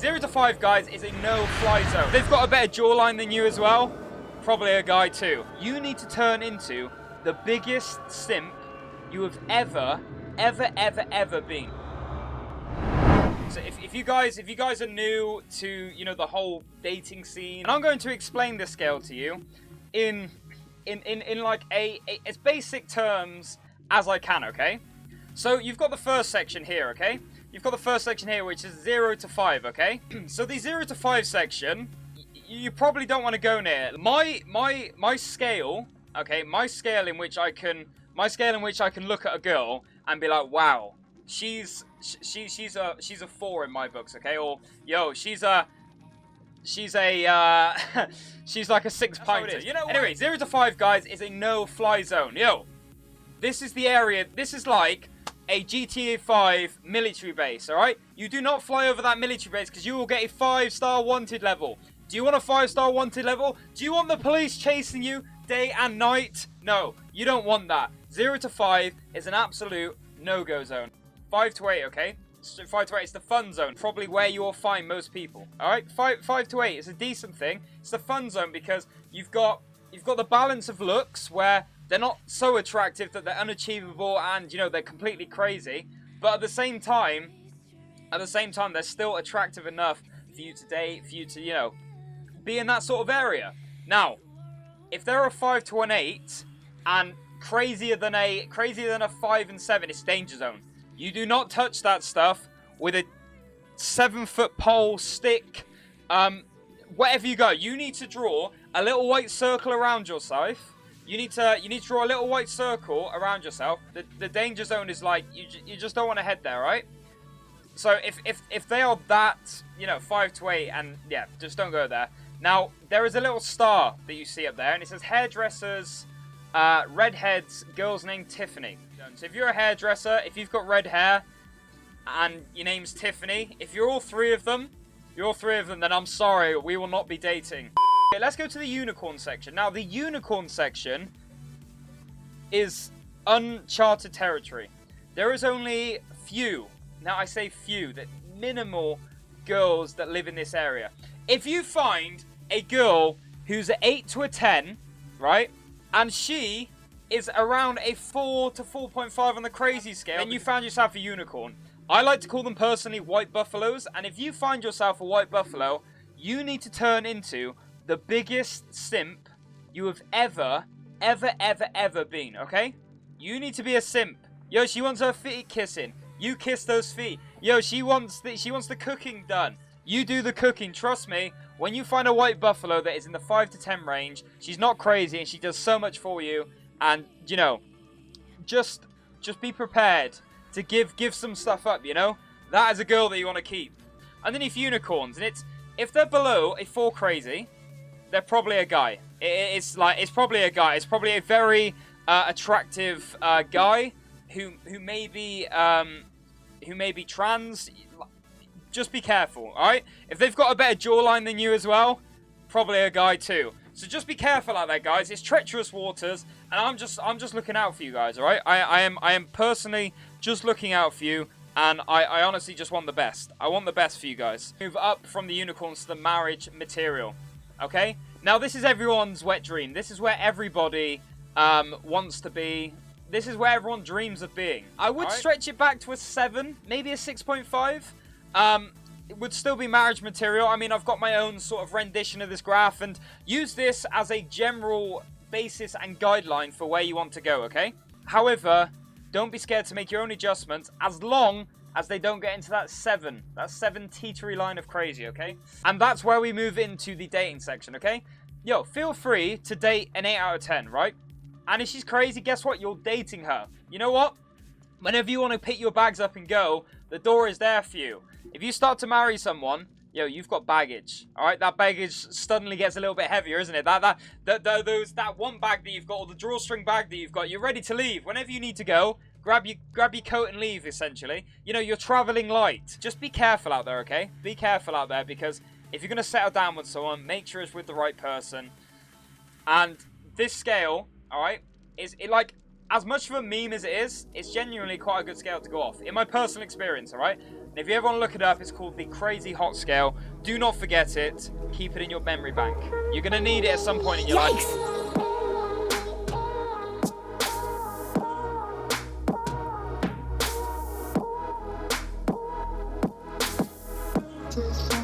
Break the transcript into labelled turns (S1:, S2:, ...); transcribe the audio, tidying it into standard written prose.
S1: 0 to 5, guys, is a no-fly zone. They've got a better jawline than you as well. Probably a guy too. You need to turn into the biggest simp you have ever been. So if you guys are new to, you know, the whole dating scene, and I'm going to explain this scale to you in like as basic terms as I can, okay? So you've got the first section here, okay? You've got the first section here, which is 0 to 5, okay? So the 0 to 5 section, you probably don't want to go near. My scale, okay? My scale in which I can look at a girl and be like, wow, she's a 4 in my books, okay? Or yo, she's like a 6 pinter. You know. Anyway, 0 to 5, guys, is a no-fly zone. Yo, this is the area. This is like a GTA 5 military base, alright? You do not fly over that military base because you will get a 5-star wanted level. Do you want a 5-star wanted level? Do you want the police chasing you day and night? No, you don't want that. 0 to 5 is an absolute no-go zone. 5 to 8, okay? 5 to 8 is the fun zone, probably where you will find most people, alright? 5 to 8 is a decent thing. It's the fun zone because you've got the balance of looks where they're not so attractive that they're unachievable and, you know, they're completely crazy. But at the same time, they're still attractive enough for you to date, for you to, you know, be in that sort of area. Now, if they're a 5 to an 8 and crazier than a 5 and 7, it's danger zone. You do not touch that stuff with a 7-foot pole, stick, whatever you go. You need to draw a little white circle around yourself. You need to draw a little white circle around yourself. The danger zone is like, you just don't want to head there, right? So if they are that, you know, 5 to 8, and yeah, just don't go there. Now, there is a little star that you see up there, and it says hairdressers, redheads, girls named Tiffany. So if you're a hairdresser, if you've got red hair, and your name's Tiffany, if you're all three of them, then I'm sorry, we will not be dating. Okay, let's go to the unicorn section. Now, the unicorn section is uncharted territory. There is only few, now I say few, that minimal girls that live in this area. If you find a girl who's an 8 to a 10, right, and she is around a 4 to 4.5 on the crazy scale, then you found yourself a unicorn. I like to call them personally white buffaloes, and if you find yourself a white buffalo, you need to turn into the biggest simp you have ever been, okay? You need to be a simp. Yo, she wants her feet kissing. You kiss those feet. Yo, she wants the cooking done. You do the cooking. Trust me, when you find a white buffalo that is in the 5 to 10 range, she's not crazy and she does so much for you. And, you know, just be prepared to give some stuff up, you know? That is a girl that you want to keep. Underneath unicorns, and if they're below a 4 crazy, they're probably a guy. It's probably a guy. It's probably a very attractive guy who may be trans. Just be careful, all right? If they've got a better jawline than you as well, probably a guy too. So just be careful out there, guys. It's treacherous waters, and I'm just looking out for you guys, all right? I am personally just looking out for you, and I honestly just want the best. I want the best for you guys. Move up from the unicorns to the marriage material. Okay? Now, this is everyone's wet dream. This is where everybody wants to be. This is where everyone dreams of being. I would stretch it back to a 7, maybe a 6.5. It would still be marriage material. I mean, I've got my own sort of rendition of this graph, and use this as a general basis and guideline for where you want to go, okay? However, don't be scared to make your own adjustments as long as they don't get into that 7 teetery line of crazy, okay? And that's where we move into the dating section, okay? Yo, feel free to date an 8 out of 10, right? And if she's crazy, guess what? You're dating her. You know what? Whenever you want to pick your bags up and go, the door is there for you. If you start to marry someone, yo, you've got baggage, all right? That baggage suddenly gets a little bit heavier, isn't it? That one bag that you've got, or the drawstring bag that you've got, you're ready to leave. Whenever you need to go, grab your coat and leave, essentially. You know, you're traveling light. Just be careful out there, okay? Be careful out there, because if you're going to settle down with someone, make sure it's with the right person. And this scale, all right, is it like, as much of a meme as it is, it's genuinely quite a good scale to go off. In my personal experience, all right? And if you ever want to look it up, it's called the Crazy Hot Scale. Do not forget it. Keep it in your memory bank. You're going to need it at some point in your life.
S2: Just